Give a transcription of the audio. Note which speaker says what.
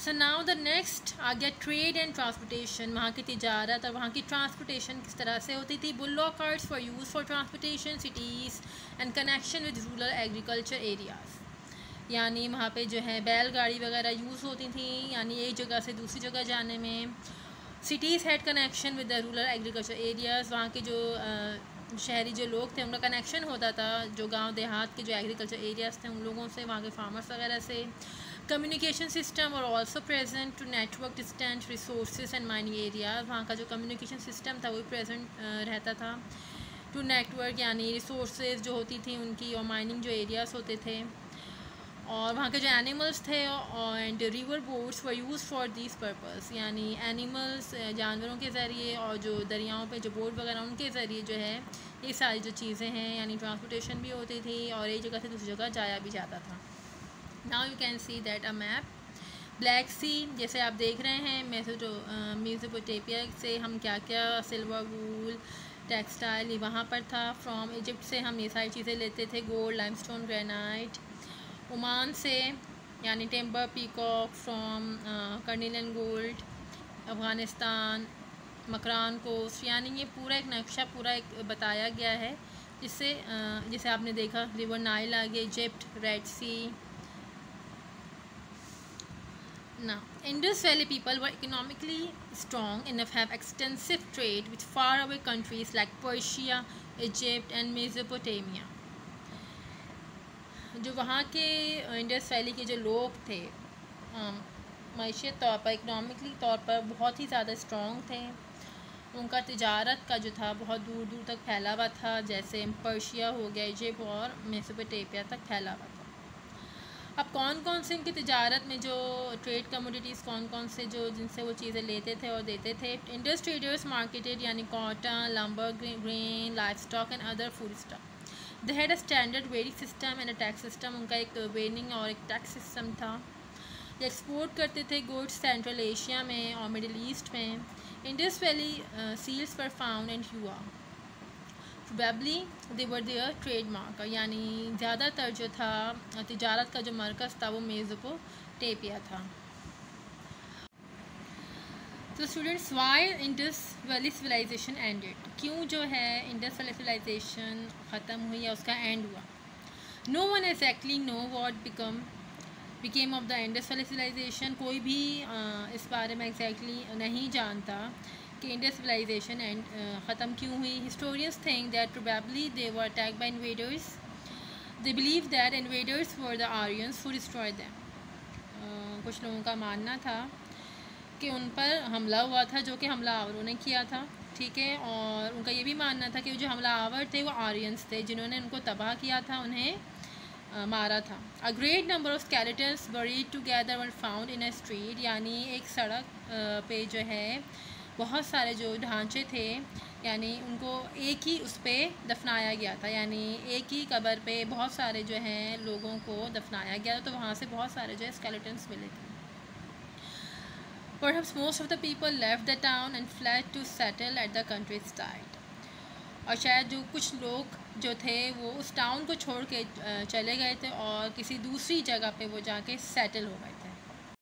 Speaker 1: So now the next آ گیا trade and transportation. وہاں کی تجارت اور وہاں کی ٹرانسپورٹیشن کس طرح سے ہوتی تھی. Bullock carts for use for transportation cities and connection with rural agriculture areas. یعنی وہاں پہ جو ہے بیل گاڑی وغیرہ یوز ہوتی تھیں یعنی ایک جگہ سے دوسری جگہ جانے میں. Cities had connection with the rural agriculture areas. وہاں کے جو شہری جو لوگ تھے ان کا کنیکشن ہوتا تھا جو گاؤں دیہات کے جو ایگریکلچر ایریاز تھے ان لوگوں سے, وہاں کے فارمرس وغیرہ سے. کمیونیکیشن سسٹم اور also present to network distant resources and mining areas. وہاں کا جو کمیونیکیشن سسٹم تھا وہ پریزنٹ رہتا تھا ٹو نیٹورک یعنی ریسورسز جو ہوتی تھیں ان کی, اور مائننگ جو ایریاز ہوتے تھے. اور وہاں کے جو اینیملس تھے and river boats were used for these purpose. یعنی اینیملس جانوروں کے ذریعے اور جو دریاؤں پہ جو بوٹ وغیرہ ان کے ذریعے جو ہے یہ ساری جو چیزیں ہیں یعنی ٹرانسپورٹیشن بھی ہوتی تھی اور ایک جگہ سے دوسری جگہ جایا بھی جاتا تھا. Now you can see that a map. Black Sea جیسے آپ دیکھ رہے ہیں میزوپوٹیمیا سے ہم کیا کیا سلور وول ٹیکسٹائل یہ وہاں پر تھا. فرام ایجپٹ سے ہم یہ ساری چیزیں لیتے تھے, gold limestone granite. Oman سے یعنی timber peacock from carnelian gold. Afghanistan Makran coast. یعنی یہ پورا ایک نقشہ پورا ایک بتایا گیا ہے جس سے جسے آپ نے دیکھا ریور نائل آگے Egypt red C. Now, Indus Valley people were economically strong enough to have extensive trade with faraway countries like Persia, Egypt and Mesopotamia. جو وہاں کے انڈس ویلی کے جو لوگ تھے معیشت طور پر اکنامکلی طور پر بہت ہی زیادہ اسٹرانگ تھے. ان کا تجارت کا جو تھا بہت دور دور تک پھیلا ہوا تھا, جیسے پرشیا ہو گیا, ایجپٹ اور میسوپوٹیمیا تک پھیلا ہوا تھا. اب کون کون سے ان کی تجارت میں جو ٹریڈ کموڈیٹیز کون کون سے جو جن سے وہ چیزیں لیتے تھے اور دیتے تھے. انڈس ٹریڈرز مارکیٹڈ یعنی cotton, lumber, grain, livestock and other food stock. They had a standard weighing system and a tax system. ان کا ایک ویرنگ اور ایک ٹیکس سسٹم تھا. یہ ایکسپورٹ کرتے تھے گوڈس سینٹرل ایشیا میں اور مڈل ایسٹ میں. انڈس ویلی سیلز پر فاؤنڈ اینڈ ہوا probably they were their trade marker. یعنی زیادہ تر جو تھا تجارت کا جو مرکز تھا وہ میزوپوٹیمیا تھا. تو students why Indus valley civilization ended. کیوں جو ہے انڈس ویلی سویلائزیشن ختم ہوئی یا اس کا اینڈ ہوا. No one exactly knows what became of the Indus valley civilization. کوئی بھی اس بارے میں ایگزیکٹلی نہیں جانتا کہ انڈس سویلائزیشن ختم کیوں ہوئی. Historians think that probably they were attack by invaders. They believe that invaders were the Aryans who destroyed them. کچھ لوگوں کا ماننا تھا کہ ان پر حملہ ہوا تھا جو کہ حملہ آوروں نے کیا تھا, ٹھیک ہے. اور ان کا یہ بھی ماننا تھا کہ جو حملہ آور تھے وہ آرینس تھے جنہوں نے ان کو تباہ کیا تھا, انہیں مارا تھا. A great number of skeletons buried together were found in a street. یعنی ایک سڑک پہ جو ہے بہت سارے جو ڈھانچے تھے یعنی ان کو ایک ہی اس پہ دفنایا گیا تھا. یعنی ایک ہی قبر پہ بہت سارے جو ہیں لوگوں کو دفنایا گیا تھا, تو وہاں سے بہت سارے جو ہے اسکیلیٹنس ملے تھے. Perhaps most of the people left the town and fled to settle at the countryside. اور شاید جو کچھ لوگ جو تھے وہ اس ٹاؤن کو چھوڑ کے چلے گئے تھے اور کسی دوسری جگہ پہ وہ جا کے سیٹل ہو گئے.